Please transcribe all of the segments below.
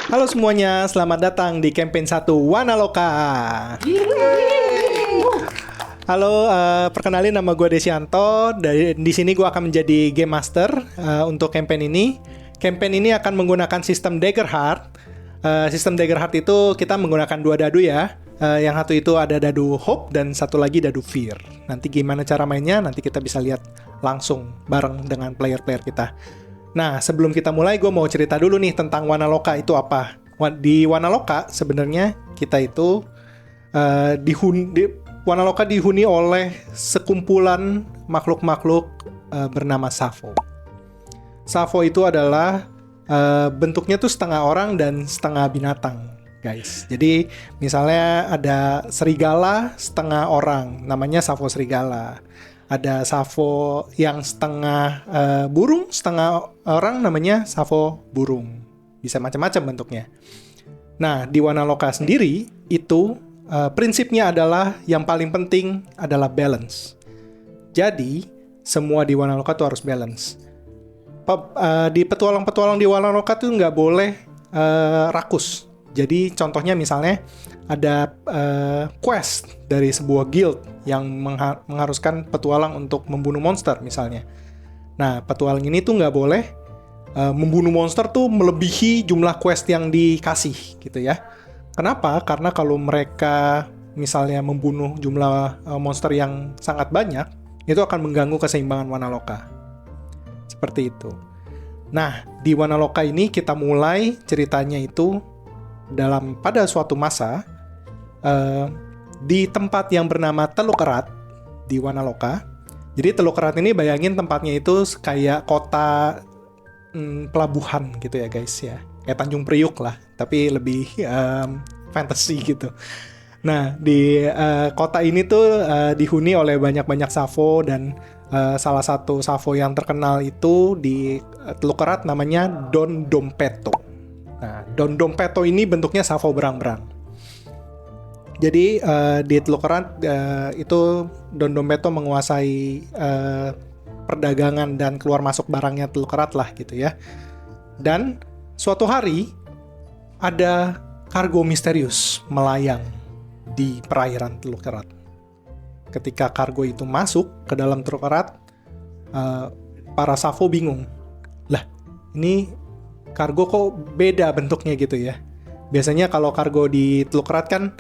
Halo semuanya, selamat datang di campaign 1 Wanaloka. Halo, perkenalin nama gue Desianto. Di sini gue akan menjadi game master untuk campaign ini. Campaign ini akan menggunakan sistem Dagger Heart. Sistem Dagger Heart itu kita menggunakan 2 dadu ya. Yang satu itu ada dadu Hope dan satu lagi dadu Fear. Nanti gimana cara mainnya, nanti kita bisa lihat langsung bareng dengan player-player kita. Nah, sebelum kita mulai, gue mau cerita dulu nih tentang Wanaloka itu apa. Di Wanaloka sebenarnya kita itu Wanaloka dihuni oleh sekumpulan makhluk-makhluk bernama Safo. Safo itu adalah bentuknya tuh setengah orang dan setengah binatang, guys. Jadi misalnya ada serigala setengah orang, namanya Safo serigala. Ada Safo yang setengah burung, setengah orang, namanya Safo burung. Bisa macam-macam bentuknya. Nah, di Wanaloka sendiri itu prinsipnya adalah yang paling penting adalah balance. Jadi semua di Wanaloka tuh harus balance. Di petualang-petualang di Wanaloka tuh nggak boleh rakus. Jadi contohnya misalnya ada quest dari sebuah guild yang mengharuskan petualang untuk membunuh monster misalnya. Nah, petualang ini tuh nggak boleh membunuh monster tuh melebihi jumlah quest yang dikasih gitu ya. Kenapa? Karena kalau mereka misalnya membunuh jumlah monster yang sangat banyak, itu akan mengganggu keseimbangan Wanaloka. Seperti itu. Nah, di Wanaloka ini kita mulai ceritanya itu pada suatu masa di tempat yang bernama Teluk Erat di Wanaloka. Jadi Teluk Erat ini bayangin tempatnya itu kayak kota pelabuhan gitu ya guys ya. Kayak Tanjung Priuk lah, tapi lebih fantasy gitu. Nah, di kota ini tuh dihuni oleh banyak-banyak Safo dan salah satu Safo yang terkenal itu di Teluk Erat namanya Don Dompeto. Nah, Don Dompeto ini bentuknya Safo berang-berang. Jadi di Teluk Erat itu Don Dompeto menguasai perdagangan dan keluar masuk barangnya Teluk Erat lah gitu ya. Dan suatu hari ada kargo misterius melayang di perairan Teluk Erat. Ketika kargo itu masuk ke dalam Teluk Erat, para Safo bingung. Lah, ini kargo kok beda bentuknya gitu ya. Biasanya kalau kargo di Teluk Erat kan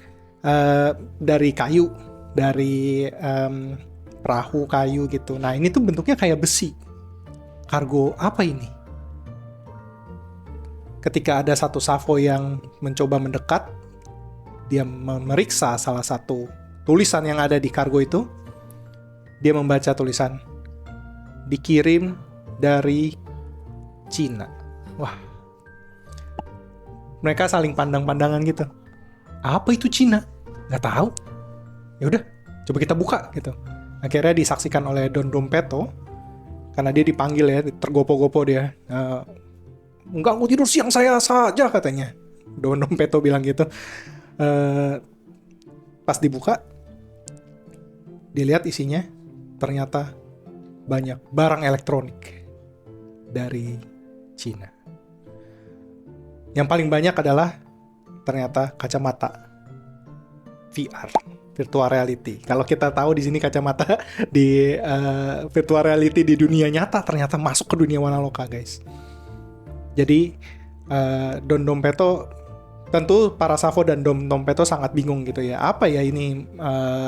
dari kayu, dari perahu kayu gitu. Nah, ini tuh bentuknya kayak besi. Kargo apa ini? Ketika ada satu Safo yang mencoba mendekat, dia memeriksa salah satu tulisan yang ada di kargo itu. Dia membaca tulisan, dikirim dari Cina. Wah. Mereka saling pandang-pandangan gitu. Apa itu Cina? Nggak tahu. Ya udah, coba kita buka gitu. Akhirnya disaksikan oleh Don Dompeto karena dia dipanggil ya, tergopo-gopo dia. Enggak, aku tidur siang saya saja katanya. Don Dompeto bilang gitu. Pas dibuka, dilihat isinya ternyata banyak barang elektronik dari Cina. Yang paling banyak adalah ternyata kacamata VR, virtual reality. Kalau kita tahu di sini kacamata di virtual reality di dunia nyata ternyata masuk ke dunia Wanaloka, guys. Jadi Don Dompeto, tentu para Safo dan Don Dompeto sangat bingung gitu ya. Apa ya ini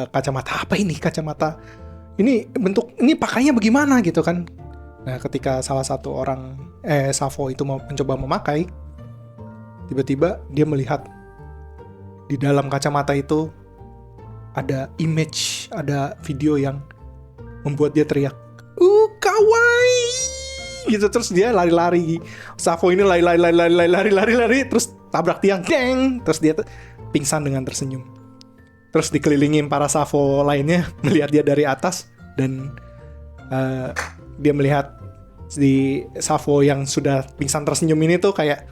kacamata? Apa ini kacamata? Ini bentuk, ini pakainya bagaimana gitu kan? Nah, ketika salah satu orang Safo itu mau mencoba memakai, tiba-tiba dia melihat di dalam kacamata itu ada image, ada video yang membuat dia teriak, kawaii! Gitu, terus dia lari-lari. Safo ini lari, terus tabrak tiang, geng! Terus dia pingsan dengan tersenyum. Terus dikelilingin para Safo lainnya, melihat dia dari atas, dan dia melihat di Safo yang sudah pingsan tersenyum ini tuh kayak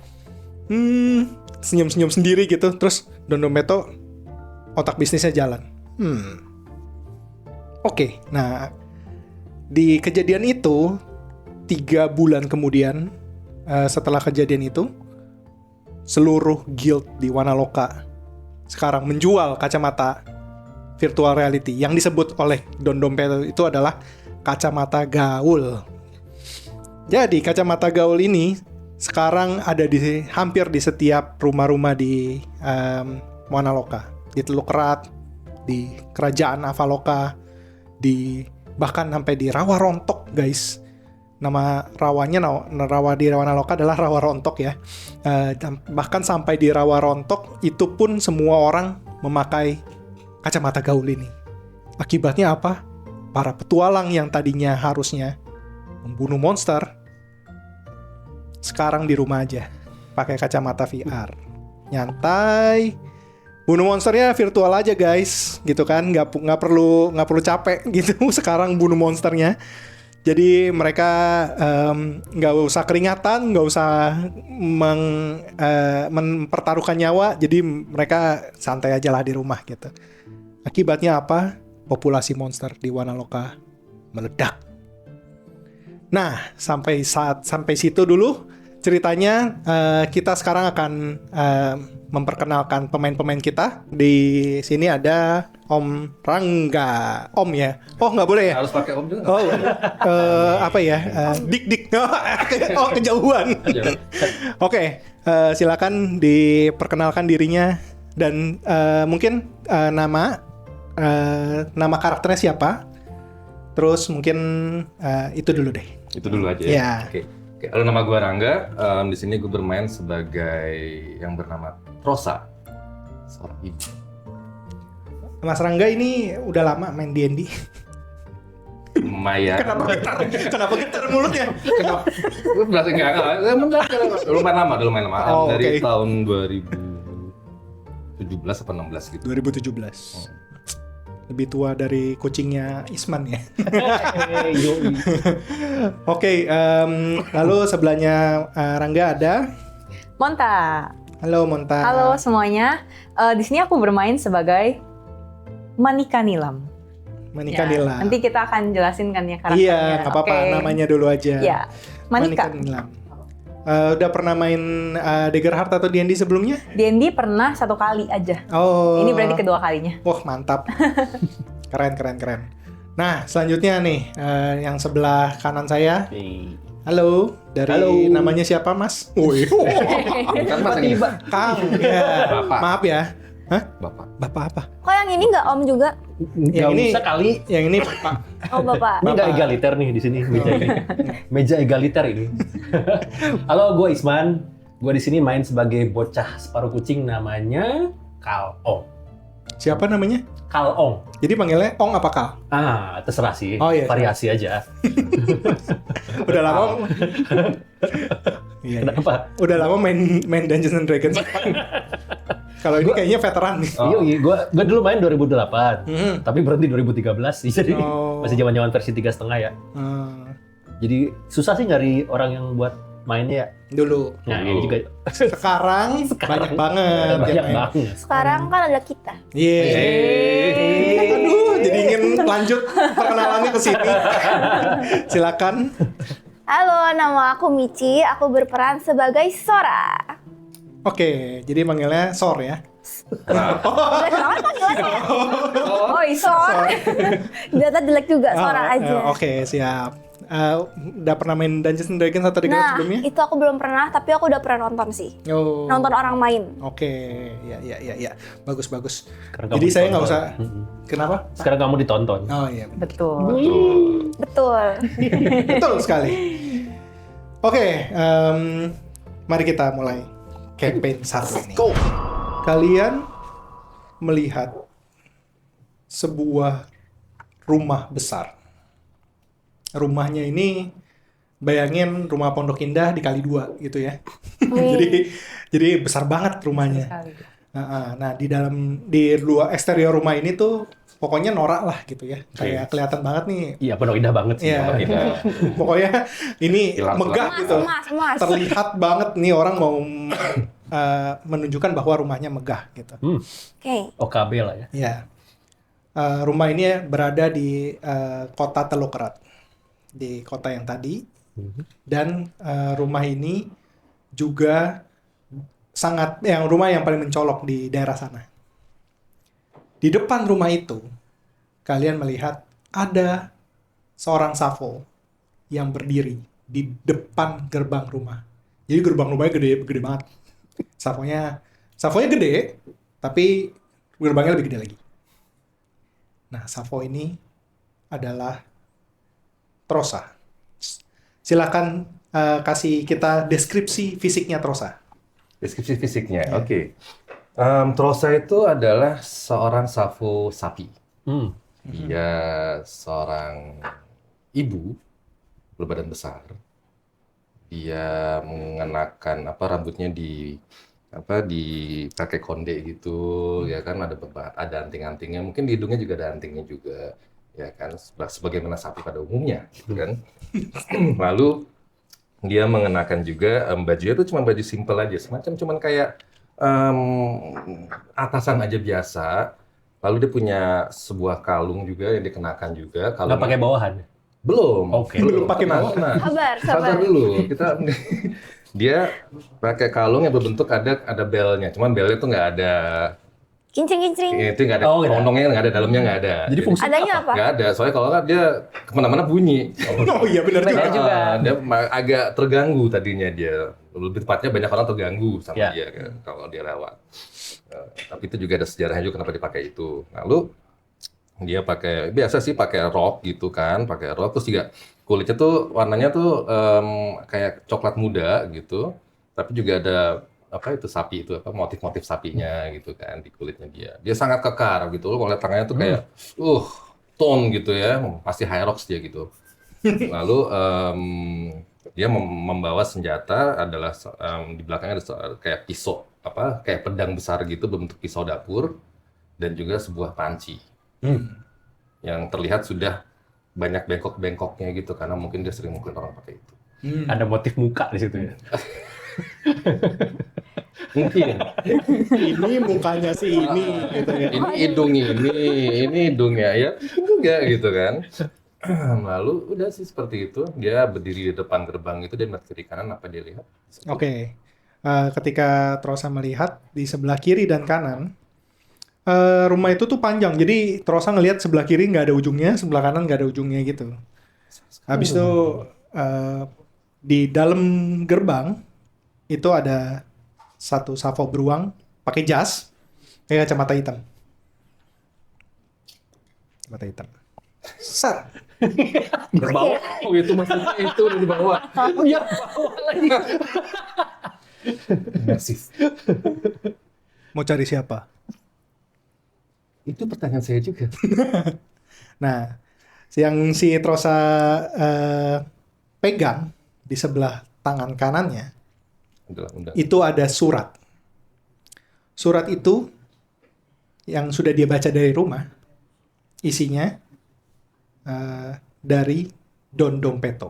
senyum-senyum sendiri gitu. Terus Don Dompeto otak bisnisnya jalan. Oke. Nah, di kejadian itu 3 bulan kemudian setelah kejadian itu, seluruh guild di Wanaloka sekarang menjual kacamata virtual reality yang disebut oleh Don Dompet itu adalah kacamata gaul. Jadi kacamata gaul ini sekarang ada di hampir di setiap rumah-rumah di Wanaloka, di Teluk Erat, di Kerajaan Avaloka, di bahkan sampai di Rawa Rontok, guys. Nama rawanya rawa di Wanaloka adalah Rawa Rontok ya. Bahkan sampai di Rawa Rontok itu pun semua orang memakai kacamata gaul ini. Akibatnya apa? Para petualang yang tadinya harusnya membunuh monster sekarang di rumah aja pakai kacamata VR, nyantai, bunuh monsternya virtual aja guys, gitu kan, nggak perlu capek gitu sekarang bunuh monsternya. Jadi mereka nggak usah keringatan, nggak usah mempertaruhkan nyawa, jadi mereka santai aja lah di rumah gitu. Akibatnya apa? Populasi monster di Wanaloka meledak. Nah, sampai situ dulu ceritanya. Kita sekarang akan memperkenalkan pemain-pemain kita. Di sini ada Om Rangga. Om ya? Oh, nggak boleh ya? Harus pakai om juga. Oh, apa ya? Dik. Oh, kejauhan. Oke, silakan diperkenalkan dirinya dan mungkin nama karakternya siapa? Terus mungkin itu dulu deh. Itu dulu aja ya. Oke. Halo, nama gue Rangga. Di sini gue bermain sebagai yang bernama Rosa, seorang ibu. Mas Rangga ini udah lama main D&D. Maya. Kenapa getar mulutnya? Kenapa? Gue berasa enggak. Lumayan lama. Oh, dari okay. tahun 2017 atau 16 gitu. 2017. Lebih tua dari kucingnya Isman ya. Oke, lalu sebelahnya Rangga ada Monta. Halo Monta. Halo semuanya. Di sini aku bermain sebagai Manika Nilam. Manika Ya, Nilam. nanti kita akan jelasin kan ya karakternya. Iya, nggak apa-apa, Oke. namanya dulu aja. Ya, Manika. Nilam. Udah pernah main Dagger Heart atau D&D sebelumnya? D&D pernah 1 kali aja. Oh. Ini berarti kedua kalinya. Wah, mantap. Keren. Nah, selanjutnya nih, yang sebelah kanan saya. Halo, dari namanya siapa, Mas? Wih. Kan Mas yang Kang. Ya. Bapak. Maaf ya. Hah? Bapak apa? Kok yang ini nggak om juga? Yang ini usah kali. Yang ini Pak. Oh bapak. Ini nggak egaliter nih di sini meja ini. Meja egaliter ini. Halo, gue Isman. Gue di sini main sebagai bocah separuh kucing namanya Kalong. Siapa namanya? Kalong. Jadi panggilnya Ong apa Kal? Terserah sih. Oh, iya. Variasi aja. Udah lama. Iya. Kenapa? Udah lama main Dungeons and Dragons. Kalau ini kayaknya veteran nih. Iya, gue dulu main 2008. Tapi berhenti 2013 sih. Jadi masih zaman-zaman versi 3,5 ya. Jadi susah sih nyari orang yang buat mainnya ya. Dulu. Nah, ini juga Sekarang banyak banget. banyak yang main. banget. Sekarang kan ada kita. Yeay. Aduh, jadi ingin lanjut perkenalannya ke sini. Silakan. Halo, nama aku Michi. Aku berperan sebagai Sora. Oke, jadi manggilnya Sor ya. Jelek banget panggilannya. Oh, Sora. Data jelek juga, Sora aja. Oke, siap. Udah pernah main Dungeons and Dragons atau Dragons Nah, sebelumnya? itu aku belum pernah, tapi aku udah pernah nonton sih. Oh. Nonton orang main. Oke, ya. Bagus. Sekarang Jadi kamu saya nggak ditonton. usah. Kenapa? Sekarang kamu ditonton. Oh iya, Betul. Betul. betul sekali. Oke, mari kita mulai campaign 1 ini. Kalian melihat sebuah rumah besar. Rumahnya ini, bayangin rumah Pondok Indah dikali 2 gitu ya. jadi besar banget rumahnya. Sekali. Nah, di luar eksterior rumah ini tuh pokoknya norak lah gitu ya. Kayak kelihatan banget nih. Iya, Pondok Indah banget sih. Iya. Pondok Indah. Pokoknya ini Kilat-kilat. megah gitu. Emas. Terlihat banget nih orang mau menunjukkan bahwa rumahnya megah gitu. Oke. OKB lah ya. Ya. Rumah ini berada di kota Teluk Erat. Di kota yang tadi. Dan rumah ini juga rumah yang paling mencolok di daerah sana. Di depan rumah itu, kalian melihat ada seorang Safo yang berdiri di depan gerbang rumah. Jadi gerbang rumahnya gede banget. Safonya gede, tapi gerbangnya lebih gede lagi. Nah, Safo ini adalah Trosa. Silakan kasih kita deskripsi fisiknya Trosa. Deskripsi fisiknya, Iya. oke. Trosa itu adalah seorang Safo sapi. Dia seorang ibu berbadan besar. Dia mengenakan rambutnya dipakai konde gitu, ya kan, ada anting-antingnya, mungkin di hidungnya juga ada antingnya juga, ya kan, sebagaimana sapi pada umumnya, gitu kan. Lalu dia mengenakan juga bajunya itu cuma baju simpel aja, semacam cuman kayak atasan aja biasa. Lalu dia punya sebuah kalung juga yang dikenakan juga. Nggak pakai bawahan. Belum. Oke. Belum pakai Tenang, bawahan. tenang. Sabar. Sabar dulu. Dia pakai kalung yang berbentuk ada belnya. Cuman belnya tuh nggak ada. Kincring-kincring. Itu nggak ada. Oh, nggak ada. Rondongnya nggak ada, dalamnya nggak ada. Jadi fungsi Adanya apa? Nggak ada. Soalnya kalau nggak dia kemana-mana bunyi. Oh iya benar juga. Benar juga. Dia agak terganggu tadinya dia. Lebih tepatnya banyak orang terganggu sama Ya. dia kan, kalau dia lewat. Tapi itu juga ada sejarahnya juga kenapa dipakai itu. Lalu dia biasa sih pakai rok gitu kan, pakai rok, terus juga kulitnya tuh warnanya tuh kayak coklat muda gitu. Tapi juga ada sapi itu motif-motif sapinya gitu kan di kulitnya dia. Dia sangat kekar gitu. Kalau lihat tangannya tuh kayak tone gitu ya, pasti Hyrox dia gitu. Lalu dia membawa senjata adalah di belakangnya ada kayak pisau kayak pedang besar gitu berbentuk pisau dapur dan juga sebuah panci yang terlihat sudah banyak bengkok-bengkoknya gitu karena mungkin dia sering mukul orang pakai itu. Ada motif muka di situ ya. Mungkin Ini mukanya si ini gitu ya. ini hidungnya ya juga gitu kan. Lalu udah sih seperti itu, dia berdiri di depan gerbang itu dan melihat kiri kanan apa dia lihat. Oke. Ketika Trosa melihat di sebelah kiri dan kanan, rumah itu tuh panjang. Jadi Trosa ngelihat sebelah kiri nggak ada ujungnya, sebelah kanan nggak ada ujungnya gitu. Habis itu di dalam gerbang itu ada satu Safo beruang pakai jas, kayak kacamata hitam. Kacamata hitam. Sat. Di bawah, oh itu maksudnya itu di bawah. Iya, bawah lagi. Masif. Mau cari siapa? Itu pertanyaan saya juga. Nah, yang si Trosa pegang di sebelah tangan kanannya Undang-undang. itu ada surat. Surat itu yang sudah dia baca dari rumah, isinya dari Don Dompeto.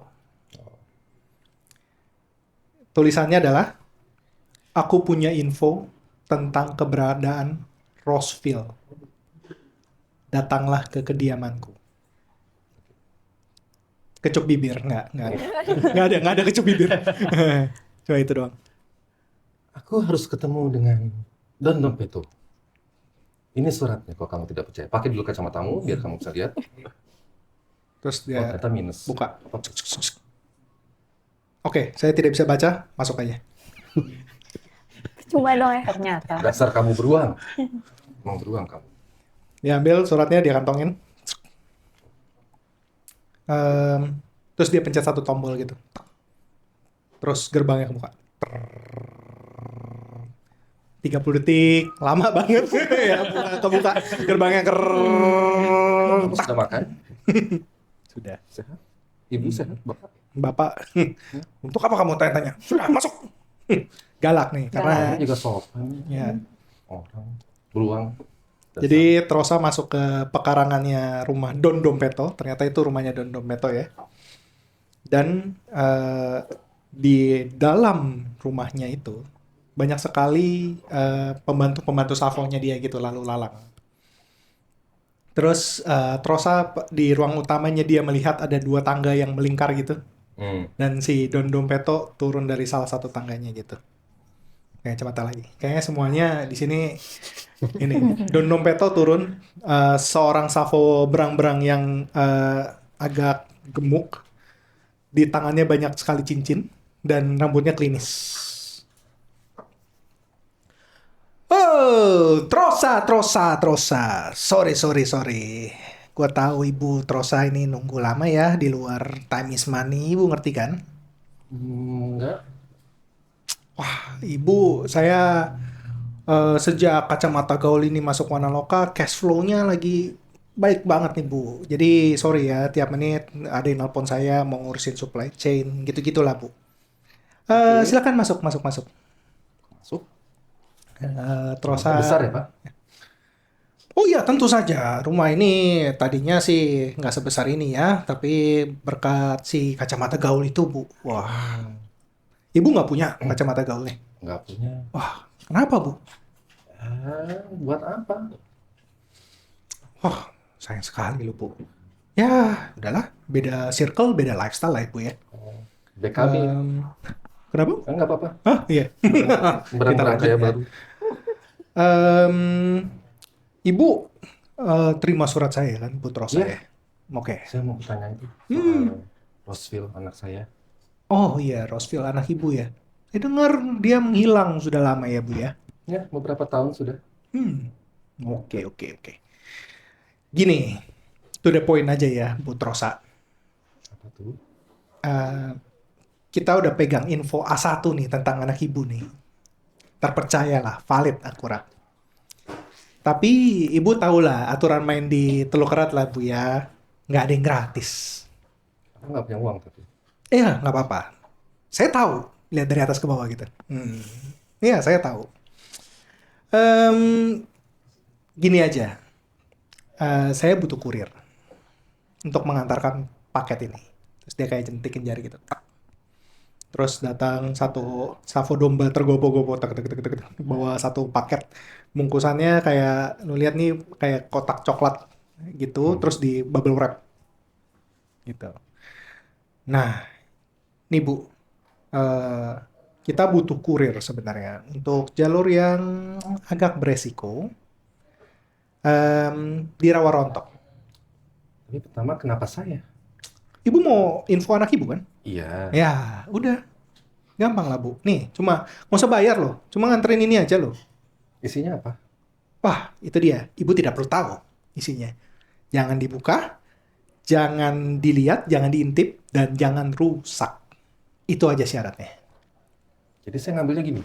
Tulisannya adalah, aku punya info tentang keberadaan Roseville. Datanglah ke kediamanku. Kecup bibir, nggak ada kecup bibir. Cuma itu doang. Aku harus ketemu dengan Don Dompeto. Ini suratnya kalau kamu tidak percaya. Pakai dulu kacamatamu biar kamu bisa lihat. Terus Oh, dia ternyata minus. buka. Oke, saya tidak bisa baca, masuk aja. Cuma dong ya. Ternyata. Dasar kamu beruang. Emang beruang kamu. Diambil suratnya, dia kantongin. Terus dia pencet satu tombol gitu. Terus gerbangnya kebuka. 30 detik, lama banget ya kebuka gerbangnya Kamu sudah makan? Sudah. Sehat? Ibu sehat? Bapak? Bapak, untuk apa kamu tanya-tanya? Sudah masuk. Galak nih, karena Kamu juga sopan. ya. Orang. Beruang. Dasar. Jadi Trosa masuk ke pekarangannya rumah Don Dompeto. Ternyata itu rumahnya Don Dompeto ya. Dan di dalam rumahnya itu banyak sekali pembantu-pembantu Savonya dia gitu lalu lalang. Terus Trosa di ruang utamanya dia melihat ada 2 tangga yang melingkar gitu. Dan si Don Dompeto turun dari salah satu tangganya gitu. Kacamata lagi. Kayaknya semuanya di sini ini. Don Dompeto turun. Seorang Savo berang-berang yang agak gemuk. Di tangannya banyak sekali cincin. Dan rambutnya klinis. Oh, Trosa. Sorry. Gua tahu Ibu Trosa ini nunggu lama ya di luar time is money. Ibu ngerti kan? Enggak. Wah, Ibu, saya sejak kacamata gaul ini masuk Wanaloka, cash flow-nya lagi baik banget nih, Bu. Jadi, sorry ya, tiap menit ada yang nelpon saya mau ngurusin supply chain, gitu-gitulah, Bu. Silakan masuk. Masuk. Trosa. Besar ya, Pak? Oh iya, tentu saja. Rumah ini tadinya sih nggak sebesar ini ya, tapi berkat si kacamata gaul itu, Bu. Wah, Ibu nggak punya kacamata gaul nih? Nggak punya. Wah, kenapa, Bu? Buat apa? Wah, sayang sekali loh, Bu. Ya, udahlah. Beda circle, beda lifestyle lah, Ibu ya. BKB. Kenapa? Nggak apa-apa. Hah, iya. Berang-berang lanjut kaya ya. baru. Ibu terima surat saya kan, putra Iya. saya. Oke. Saya mau tanya itu soal Roseville, anak saya. Oh iya, Roseville anak Ibu ya. Saya dengar dia menghilang sudah lama ya, Bu ya. Ya, beberapa tahun sudah. Oke. Gini, to the point aja ya, Bu Trosa. Apa tuh? Kita udah pegang info A1 nih tentang anak Ibu nih. Terpercaya lah, valid, akurat. Tapi Ibu tahulah aturan main di Teluk Erat lah, Bu ya. Nggak ada yang gratis. Aku nggak punya uang tapi. Iya, nggak apa-apa. Saya tahu, lihat dari atas ke bawah gitu. Iya, saya tahu. Gini aja, saya butuh kurir untuk mengantarkan paket ini. Terus dia kayak jentikin jari gitu. Terus datang satu Savo domba tergopo-gopo, bawa satu paket. Bungkusannya kayak, lu lihat nih, kayak kotak coklat gitu, terus di bubble wrap. Gitu. Nah, nih Bu, kita butuh kurir sebenarnya untuk jalur yang agak beresiko di Rawarontok. Tapi pertama kenapa saya? Ibu mau info anak Ibu kan? Iya. Ya, udah. Gampang lah, Bu. Nih, cuma nggak usah bayar loh. Cuma nganterin ini aja loh. Isinya apa? Wah, itu dia. Ibu tidak perlu tahu isinya. Jangan dibuka, jangan dilihat, jangan diintip, dan jangan rusak. Itu aja syaratnya. Jadi saya ngambilnya gini.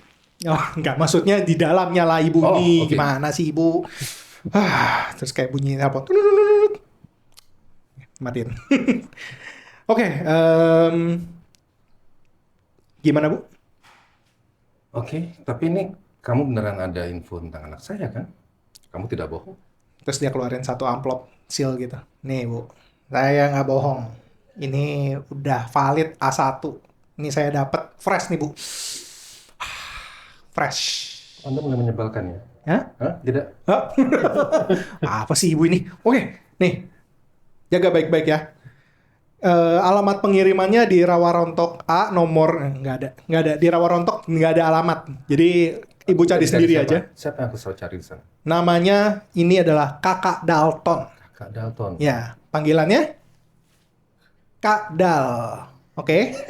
Oh, enggak. Maksudnya di dalamnya lah Ibu Oh, ini. oke. Gimana sih, Ibu? Terus kayak bunyi telepon. Matiin. Oke, gimana, Bu? Oke, tapi ini kamu beneran ada info tentang anak saya kan? Kamu tidak bohong? Terus dia keluarin satu amplop seal gitu. Nih, Bu. Saya nggak bohong. Ini udah valid A1. Ini saya dapat fresh nih, Bu. Fresh. Anda mulai menyebalkan ya? Hah? Hah? Tidak? Hah? Apa sih Ibu ini? Oke, nih. Jaga baik-baik ya. Alamat pengirimannya di Rawarontok A nomor nggak ada di Rawarontok, nggak ada alamat. Jadi Ibu cari sendiri siapa? aja. Siapa yang aku selalu cari di sana? Namanya ini adalah Kakak Dalton. Kak Dalton. Ya, panggilannya Kak Dal. Oke.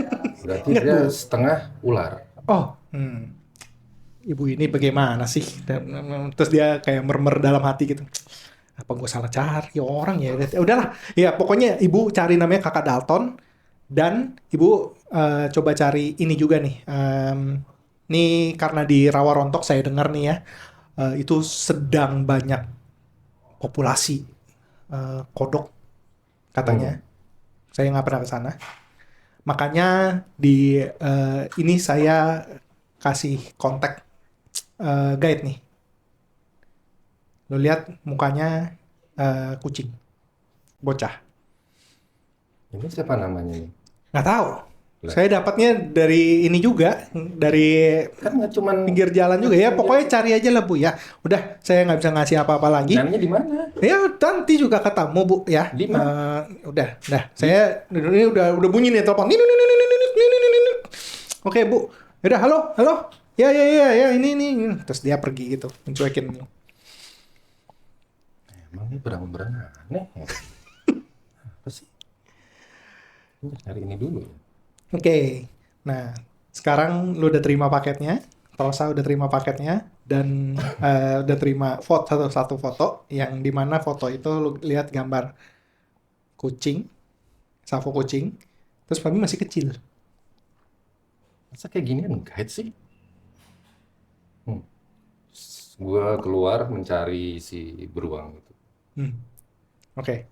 Berarti Ingat, dia Bu. setengah ular. Oh, Ibu ini bagaimana sih? Terus dia kayak mermer dalam hati gitu. Apa gue salah cari orang ya? Udahlah. Ya, pokoknya Ibu cari namanya Kakak Dalton. Dan Ibu coba cari ini juga nih. Nih karena di Rawarontok saya dengar nih ya. Itu sedang banyak populasi kodok katanya. Saya nggak pernah ke sana. Makanya di ini saya kasih kontak guide nih. Lo lihat mukanya kucing, bocah. Ini siapa namanya nih? Nggak tahu. Lah. Saya dapatnya dari ini juga, dari Kan nggak cuman pinggir jalan juga ya. Pokoknya cari aja lah Bu ya. Udah, saya nggak bisa ngasih apa-apa lagi. Namanya di mana? Ya nanti juga ketemu Bu ya. Di mana? Udah. Saya ini udah bunyi nih telepon. Oke Bu. Udah, halo. ya ini. Terus dia pergi gitu, mencuekin. Emang ini berang-berang aneh. Apa sih? Cari ini dulu ya. Oke, nah sekarang lu udah terima paketnya, Rosa udah terima paketnya, dan udah terima satu foto, yang dimana foto itu lu lihat gambar kucing, Savo kucing, terus Fami masih kecil. Masa kayak ginian guide sih? Gua keluar mencari si beruang itu. Oke,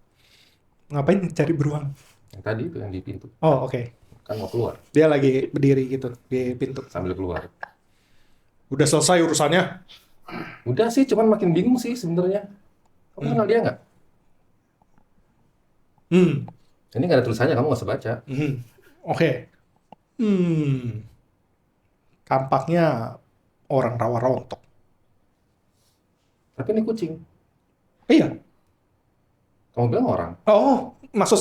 ngapain cari beruang? Yang tadi itu yang di pintu. Oh oke, Kan mau keluar dia lagi berdiri gitu di pintu. sambil keluar. Udah selesai urusannya? Udah sih, cuman makin bingung sih sebenarnya. Kamu kenal dia nggak? Ini nggak ada tulisannya, kamu nggak usah baca. Oke. Tampaknya orang rawa rontok. Tapi ini kucing. Iya. Kamu bilang orang. Oh, maksud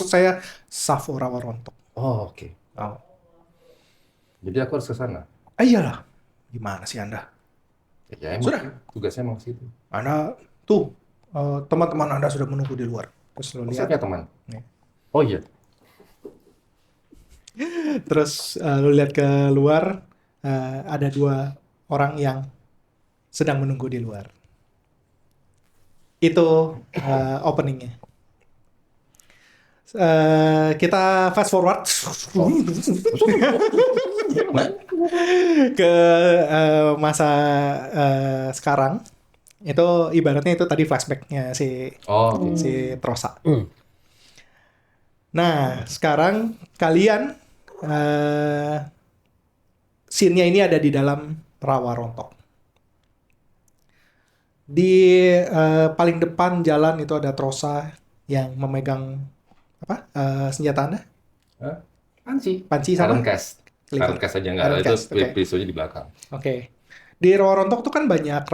saya Savo rawa rontok. Oh, oke. Oh. Jadi aku harus ke sana. Iyalah. Gimana sih Anda? Ya emang Sudah. tugasnya emang situ. Anda tuh teman-teman Anda sudah menunggu di luar. Terus lo lihat. Maksudnya teman. Nih. Oh iya. Terus lo lihat ke luar, ada 2 orang yang sedang menunggu di luar. Itu openingnya. Kita fast forward ke masa sekarang. Itu ibaratnya itu tadi flashbacknya Oh, oke. si Trosa. Nah, sekarang kalian scene-nya ini ada di dalam rawa rontok. Di paling depan jalan itu ada Trosa yang memegang senjata Anda? Hah? Panci. Panci sama? Iron Cast. Klik. Iron Cast aja nggak ada. Iron Itu Cast, oke. pistolnya di belakang. Oke. Di rawa rontok tuh kan banyak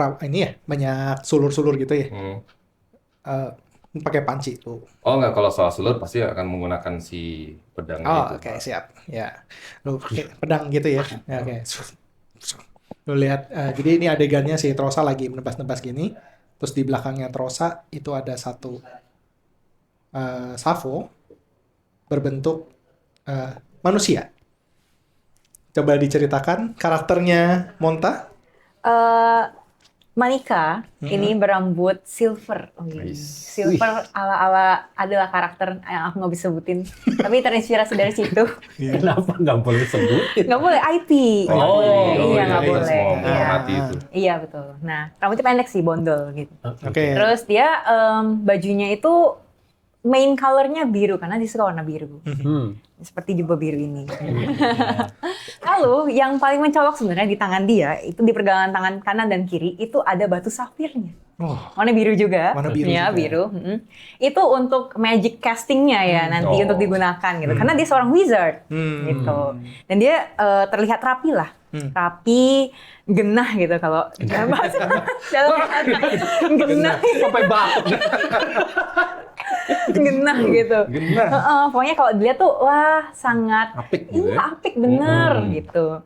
banyak sulur-sulur gitu ya. Pakai panci tuh. Oh nggak, kalau soal sulur pasti akan menggunakan si pedang Oh, itu. oke, siap. Ya. Lu pakai pedang gitu ya. Ya, oke. Lu lihat, jadi ini adegannya si Trosa lagi menebas-nebas gini. Terus di belakangnya Trosa itu ada satu Savo berbentuk manusia. Coba diceritakan karakternya Monta. Manika ini berambut silver. Nice. Silver ala-ala adalah karakter yang aku nggak bisa sebutin. Tapi terinspirasi dari situ. Kenapa nggak boleh sebutin? Nggak boleh IP. Nggak boleh. Iya, nggak iya, boleh. semua Iya. menghormati itu. Iya, betul. Nah, rambutnya pendek sih, bondol gitu. Oke. Terus dia bajunya itu main colornya biru karena dia suka warna biru. Seperti jubah biru ini. Lalu yang paling mencolok sebenarnya di tangan dia itu di pergelangan tangan kanan dan kiri itu ada batu safirnya. Oh, Warna biru juga. Warna biru Ya, juga. biru. Itu untuk magic castingnya ya nanti Oh. untuk digunakan gitu. Karena dia seorang wizard gitu. Dan dia terlihat rapi lah. Rapi, genah gitu kalau bahasa dalam genah. Sampai batuk. Genah gitu. Genah. Pokoknya kalau dilihat tuh wah sangat Apik gitu iya ya. apik bener gitu.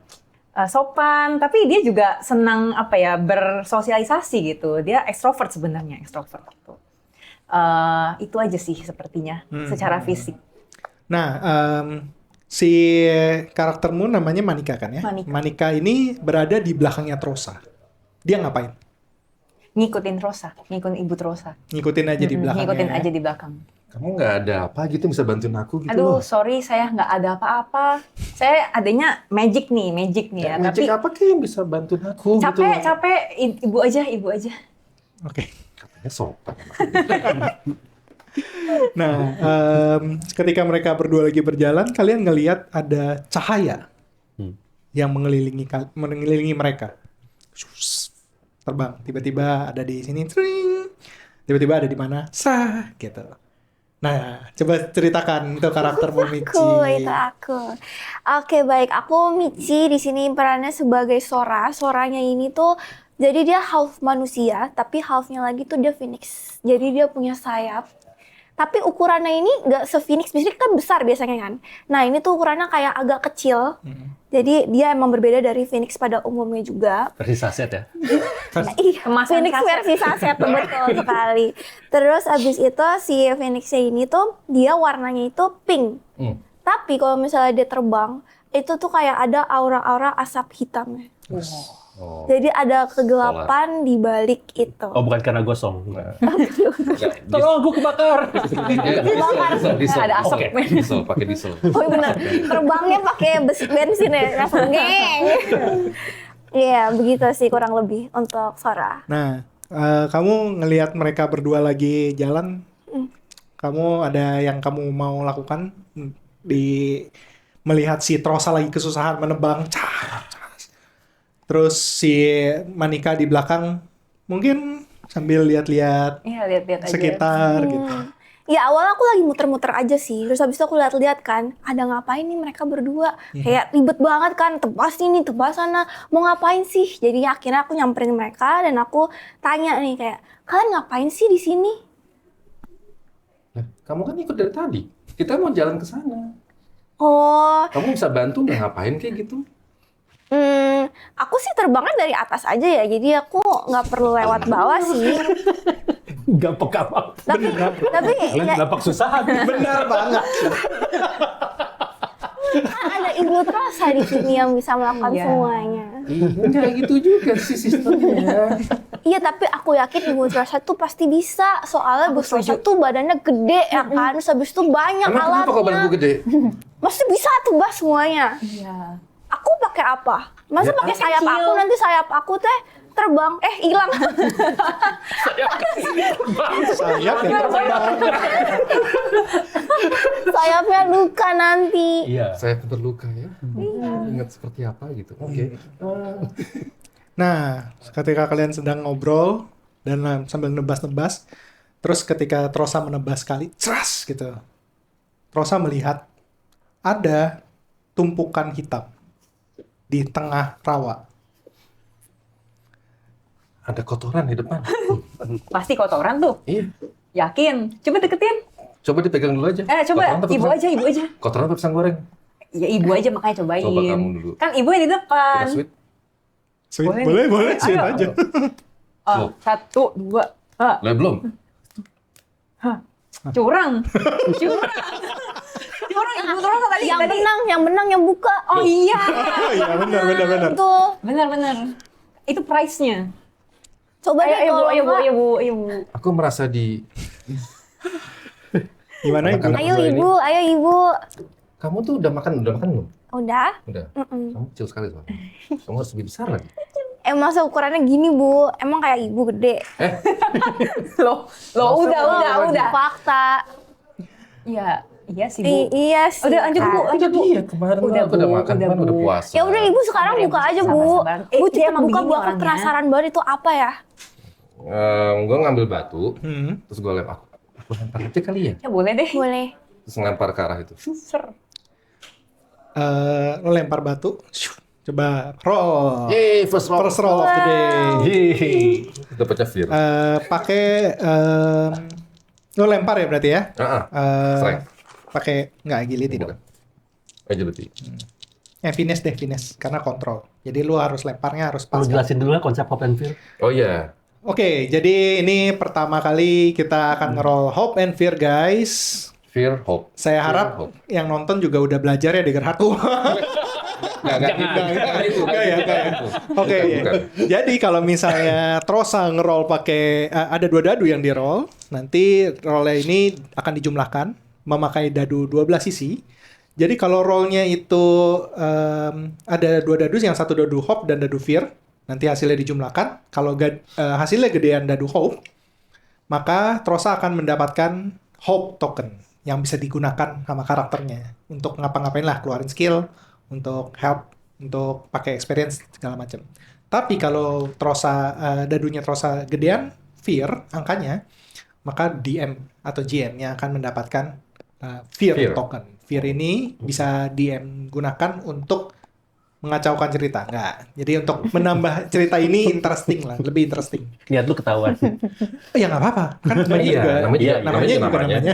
Sopan, tapi dia juga senang bersosialisasi gitu. Dia ekstrovert sebenarnya, ekstrovert gitu. Itu aja sih sepertinya secara fisik. nah, si karaktermu namanya Manika kan ya? Manika. Manika ini berada di belakangnya Trosa. Dia ngapain? Ngikutin Rosa, ngikutin Ibu Rosa. Ngikutin aja di belakangnya. Ngikutin aja di belakang. Kamu nggak ada apa gitu bisa bantuin aku gitu Aduh, loh. sorry saya nggak ada apa-apa. Saya adanya magic nih ya. Magic Tapi apa kayak yang bisa bantuin aku gitu loh. capek, ibu aja. Oke. Katanya sopan. Nah, ketika mereka berdua lagi berjalan, kalian ngelihat ada cahaya yang mengelilingi mereka. Terbang, tiba-tiba ada di sini, tring. Tiba-tiba ada di mana, sah, gitu. Nah, coba ceritakan itu karaktermu Michi. Itu aku. Oke, baik. Aku Michi di sini perannya sebagai Sora. Soranya ini tuh jadi dia half manusia, tapi halfnya lagi tuh dia phoenix. Jadi dia punya sayap. Tapi ukurannya ini nggak se-Phoenix, biasanya kan besar biasanya kan. Nah ini tuh ukurannya kayak agak kecil. Jadi dia emang berbeda dari Phoenix pada umumnya juga. Versi saset ya. Iya, Kemasan Phoenix saset. versi saset betul sekali. Terus abis itu si Phoenixnya ini tuh dia warnanya itu pink. Tapi kalau misalnya dia terbang, itu tuh kayak ada aura-aura asap hitamnya. Oh. Jadi ada kegelapan di balik itu. Oh bukan karena gosong. Enggak, Tolong aku kebakar. diesel. Ada asap. Oke. Diesel, pakai diesel. Oh benar, terbangnya pakai bensin ya, langsung ngeng. Iya, begitu sih kurang lebih untuk Sora. Nah, kamu ngelihat mereka berdua lagi jalan, kamu ada yang kamu mau lakukan di melihat si Trosa lagi kesusahan menebang, terus si Manika di belakang mungkin sambil lihat-lihat Iya, lihat-lihat aja. sekitar gitu. Ya awalnya aku lagi muter-muter aja sih, terus habis itu aku lihat-lihat kan, ada ngapain nih mereka berdua, kayak ribet banget kan, tebas ini, tebas sana, mau ngapain sih? Jadi akhirnya aku nyamperin mereka dan aku tanya nih kayak, kalian ngapain sih di sini? Lah, kamu kan ikut dari tadi. Kita mau jalan ke sana. Oh, Kamu bisa bantu nggak ngapain kayak gitu? aku sih terbangnya dari atas aja ya, jadi aku nggak perlu lewat bawah sih. Gak peka apa. Tapi Kalian ya, kenapa kesusahan? Benar banget. kan ada Ibu Trosa di sini yang bisa melakukan Iya. semuanya. Enggak gitu juga sih sistemnya. Iya, tapi aku yakin Ibu Trosa tuh pasti bisa. Soalnya Ibu Trosa tuh badannya gede ya kan. Terus habis itu banyak Emang kenapa kalau badanku alatnya. gede? Mesti bisa tuh Bas semuanya. Iya. Aku pakai apa? Masa Ya, pakai sayap kecil. aku, nanti sayap aku teh terbang. Hilang. Sayap ya terbang. Sayapnya luka nanti. Iya. Saya terluka ya. Ingat seperti apa gitu. Oke. Nah, ketika kalian sedang ngobrol dan sambil nebas-nebas, terus ketika Trosa menebas sekali, ceras gitu. Trosa melihat ada tumpukan hitam di tengah rawa. Ada kotoran di depan. Pasti kotoran tuh. Iya. Yakin? Coba deketin. Coba dipegang dulu aja. Coba Kotoran apa ibu pisang? aja, ibu aja. Kotoran apa pisang goreng? Ya ibu aja makanya cobain. Coba kamu dulu. Kan ibu yang di depan. Kita sweet. Sweet, Boleh boleh, nih. boleh, sweet Ayo. aja. Oh. 1, 2. Lah belum. Curang. Curang. Curang ibu terus tadi. Yang menang yang buka. Oh iya. Oh iya, benar. Tuh. Benar-benar. Itu price-nya. Coba deh Ayo, kalau ayo, Bu, enggak. ayo, Bu, ayo, Bu. Aku merasa di. Gimana ibu? Anak-anak Ayo gua ini. Ibu, ayo Ibu. Kamu tuh udah makan belum? Udah? Udah. Kamu kecil sekali soalnya. Kamu harus lebih besar lagi. Masa ukurannya gini Bu? Emang kayak Ibu gede? Loh, udah. Fakta. Iya sih, Bu. Iya sih. Udah lanjut, Bu. Udah dia kemarin Udah, aku udah Bu, makan, udah, kan udah Bu. puasa. Ya udah Ibu sekarang Sabar, buka Ibu, aja sabar, Bu. sabar. Bu Dia cepet emang buka begini Bu, aku orangnya. penasaran banget itu apa ya? Gue ngambil batu, Hmm. terus gue lempar. Aku lempar aja kali ya. Ya boleh deh. Boleh. Terus ngelempar ke arah itu. Ser. Lo lempar batu, shoo, coba roll. Yeay, first roll. First roll of the day. Yeay. Dapatnya fear. Pakai lo lempar ya berarti ya? Strength. Pakai nggak agility dong. Agility. Finesse deh, finesse karena kontrol. Jadi lu harus lemparnya harus pas. Perlu jelasin dulu kan konsep Hope and Fear? Oh iya. Oke, jadi ini pertama kali kita akan nge-roll Hope and Fear, guys. Fear, hope. Saya harap Fear, hope. yang nonton juga udah belajar ya di Gerhard. Nggak itu. Nggak ya, nggak ya. Oke, iya. Jadi kalau misalnya Trosa nge-roll pakai ada 2 dadu yang di-roll, nanti rollnya ini akan dijumlahkan memakai dadu 12 sisi. Jadi kalau rollnya itu ada 2 dadu, yang satu dadu Hope dan dadu Fear, nanti hasilnya dijumlahkan. Kalau hasilnya gedean dadu Hope, maka Trosa akan mendapatkan Hope token yang bisa digunakan sama karakternya untuk ngapa-ngapain lah, keluarin skill, untuk help, untuk pakai experience segala macam. Tapi kalau Trosa dadunya Trosa gedean Fear angkanya, maka DM atau GM-nya akan mendapatkan Fear Fear. token. Fear ini bisa DM gunakan untuk mengacaukan cerita, enggak. Jadi untuk menambah cerita ini interesting lah, lebih interesting. Niat lu ketahuan. Ya nggak apa-apa, kan namanya Iya, juga, namanya juga namanya.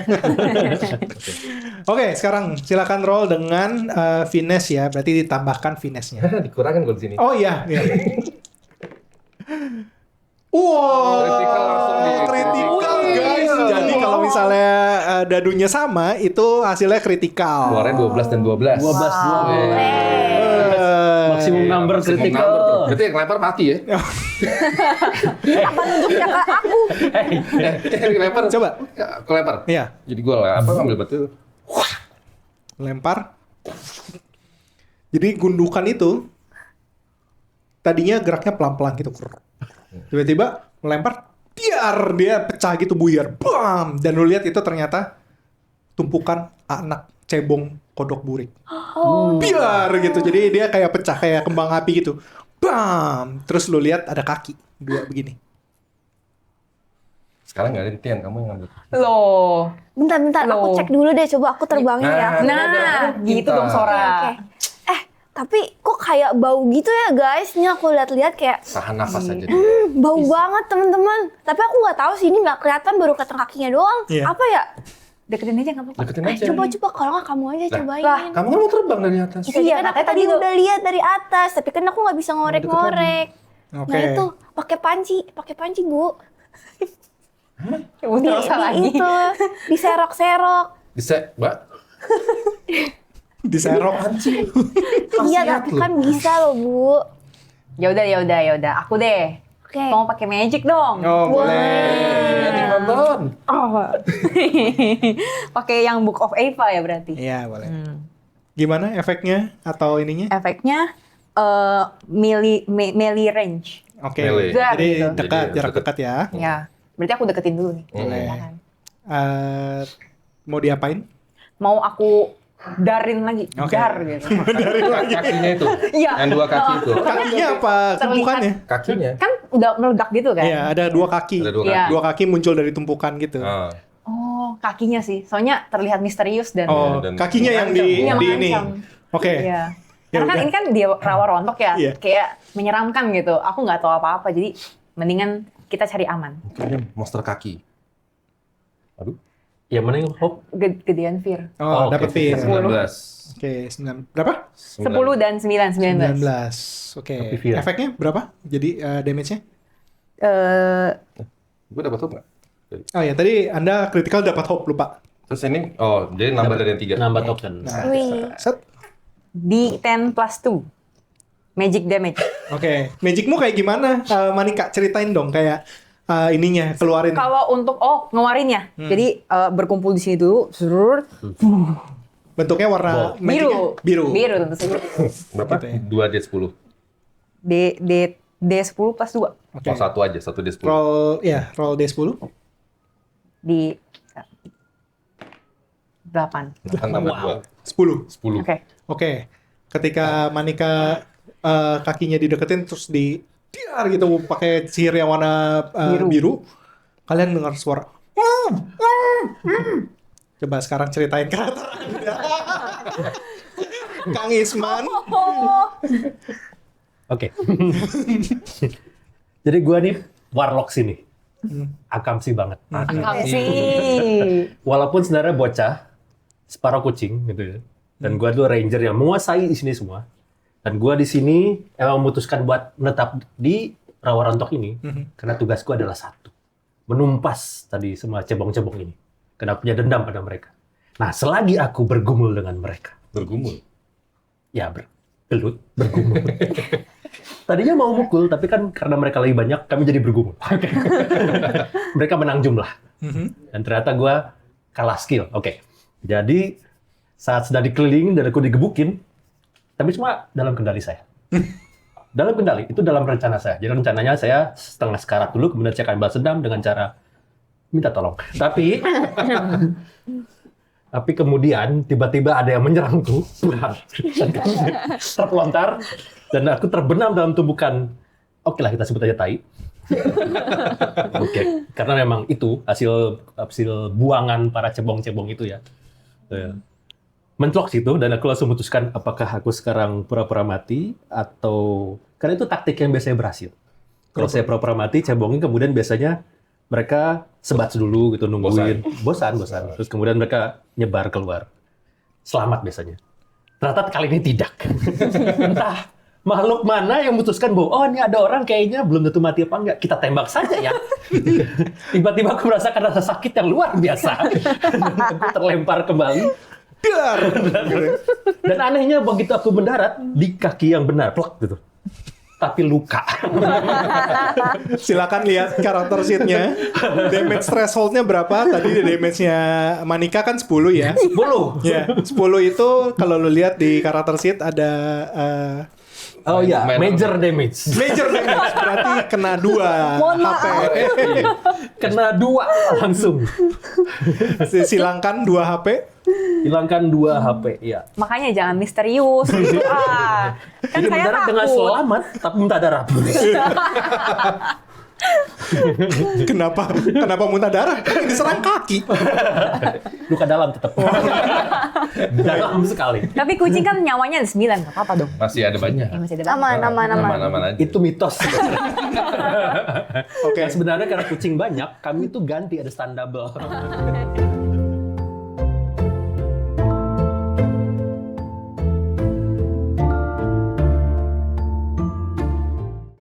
Oke, sekarang silakan roll dengan finesse ya, berarti ditambahkan finesse-nya. Dikurangin gue di sini. Oh iya, iya. Wow, Critical langsung di- critical guys. Jadi kalau misalnya dadunya sama, itu hasilnya kritikal. Keluarnya 12 dan 12. 12. Maksimum Eh, number Maximum critical. number tuh. Berarti yang kelempar mati ya? Apa nunjuknya ke aku? Kelempar. Coba. Kelempar. Iya, Jadi gue ngambil batu. lempar. Jadi gundukan itu tadinya geraknya pelan-pelan gitu. Tiba-tiba melempar, biar dia pecah gitu, buyar. Bam! Dan lu lihat itu ternyata tumpukan anak cebong kodok burik. Biar gitu. Jadi dia kayak pecah kayak kembang api gitu. Bam! Terus lu lihat ada kaki dua begini. Sekarang nggak ada Tian, kamu yang ngambil. Loh. Bentar, aku Loh. cek dulu deh. Coba aku terbangin ya. Nah, gitu dong Sora. Oke. Tapi kok kayak bau gitu ya guys? Ini aku lihat-lihat kayak Tahan nafas aja. bau banget teman-teman. Tapi aku nggak tahu sih, ini nggak kelihatan, baru kelihatan kakinya doang. Iya. Apa ya? Deketin aja nggak apa-apa. Deketin aja. Coba kalau nggak kamu aja cobain. lah, Kamu kan mau terbang dari atas. Iya, kan aku katanya tadi tadi udah lihat dari atas, tapi kan aku nggak bisa ngorek-ngorek. Oke. Nah itu pakai panci Bu. Udah usah lagi. Itu diserok-serok. Bisa, Mbak. Diserok. Iya, tapi kan bisa loh Bu. Ya udah. Aku deh. Oke. Mau pakai magic dong. Oh, boleh. Nanti nonton. Oh. Pakai yang Book of Eva ya berarti. Iya, boleh. Gimana efeknya atau ininya? Efeknya melee range. Oke. Melee. Jadi Gitu. dekat, Jadi jarak deket. dekat ya. Ya, berarti aku deketin dulu nih. Boleh. Ya kan? Mau diapain? Mau aku darin lagi, Oke. dar gitu. Kakinya itu. Iya. Yang dua kaki itu. Kakinya apa? Terlihat. Tumpukannya? Kakinya. Kan udah meledak gitu kan? Iya, ada dua kaki. Ada dua Iya. kaki. Dua kaki muncul dari tumpukan gitu. Ah. Oh, kakinya sih. Soalnya terlihat misterius dan Oh, dan- kakinya yang di Iya, di ini. mengancam. Oke. Iya. Ya Karena kan udah. ini kan dia rawa rontok ya, Iya. kayak menyeramkan gitu. Aku nggak tahu apa-apa, jadi mendingan kita cari aman. Kayaknya monster kaki. Aduh. Ya mana yang hope? Gedean Fear. Oh, dapat oke. Fir. 19. Oke, 9 berapa? 10 dan 9, 19. 19. Oke. Tapi Fir. Efeknya berapa? Jadi damage-nya? Gue dapat hope nggak? Oh ya, tadi Anda critical dapat hope, lupa. Terus ini, oh jadi nambah dari yang 3. Nambah token. Nah, Wih. set. D10 plus 2. Magic damage. Oke. Magicmu kayak gimana? Manika, ceritain dong kayak ininya, keluarin. Kalau untuk ngeluarin ya. Jadi berkumpul di sini dulu, surur, Bentuknya warna magicnya biru. Biru tentu saja. Berapa? Gitu ya. 2D10. D10 plus 2 Oke. Oh, satu aja, 1D10. Roll D10. di 8. Kan tambah Wow. 10. 10. Oke. Oke. Ketika Manika kakinya dideketin terus diar gitu pakai sihir yang warna biru, kalian dengar suara. Coba sekarang ceritain karakter Anda. Kang Isman. Oke. Jadi gua nih warlock sini. Akamsi banget. Sih. Walaupun sebenarnya bocah, separuh kucing gitu ya. Dan gua tuh ranger yang menguasai di sini semua. Dan gua di sini emang memutuskan buat menetap di rawa rontok ini karena tugasku adalah satu, menumpas tadi semua cebong-cebong ini. Karena punya dendam pada mereka. Nah, selagi aku bergumul dengan mereka, Bergumul. ya bergelut, bergumul. Tadinya mau mukul, tapi kan karena mereka lebih banyak, kami jadi bergumul. Mereka menang jumlah. Dan ternyata gue kalah skill. Oke. Jadi, saat sedang dikelilingin dan aku digebukin, tapi semua dalam kendali saya. Dalam kendali, itu dalam rencana saya. Jadi rencananya saya setengah sekarat dulu, kemudian saya akan balas dendam dengan cara minta tolong. Tapi kemudian tiba-tiba ada yang menyerangku, terpelontar, dan aku terbenam dalam tumbukan, oke lah kita sebut aja tai. Oke, karena memang itu hasil buangan para cebong-cebong itu ya. mencolok situ dan aku langsung memutuskan apakah aku sekarang pura-pura mati atau karena itu taktik yang biasanya berhasil. Kalau saya pura-pura mati, cebongin kemudian biasanya mereka sebat dulu gitu nungguin. Bosan. Terus kemudian mereka nyebar keluar. Selamat biasanya. Ternyata kali ini tidak. Entah makhluk mana yang memutuskan bahwa oh ini ada orang kayaknya belum tentu mati apa enggak. Kita tembak saja ya. Tiba-tiba aku merasakan rasa sakit yang luar biasa. Aku terlempar kembali. Dar. Dan anehnya begitu aku mendarat di kaki yang benar, plek gitu. Tapi luka. Silakan lihat karakter sheet-nya. Damage threshold-nya berapa? Tadi damage-nya Manika kan 10 ya. 10. Ya, 10 itu kalau lu lihat di karakter sheet ada Oh iya, Main- major damage. major damage, berarti kena 2 Mohon HP. Kena 2 langsung. Silangkan 2 HP. Hilangkan 2 HP, iya. Makanya jangan misterius gitu. Kan Jadi saya mendarat dengan takut. selamat, tapi muntah darah. Kenapa muntah darah? Kan diserang kaki. Luka dalam tetap. Dalam sekali. Tapi kucing kan nyawanya ada 9, nggak apa-apa dong. Masih ada banyak. Ya, masih ada Aman. Aman aja. Itu mitos. Oke. Sebenarnya karena kucing banyak, kami tuh ganti ada stand double.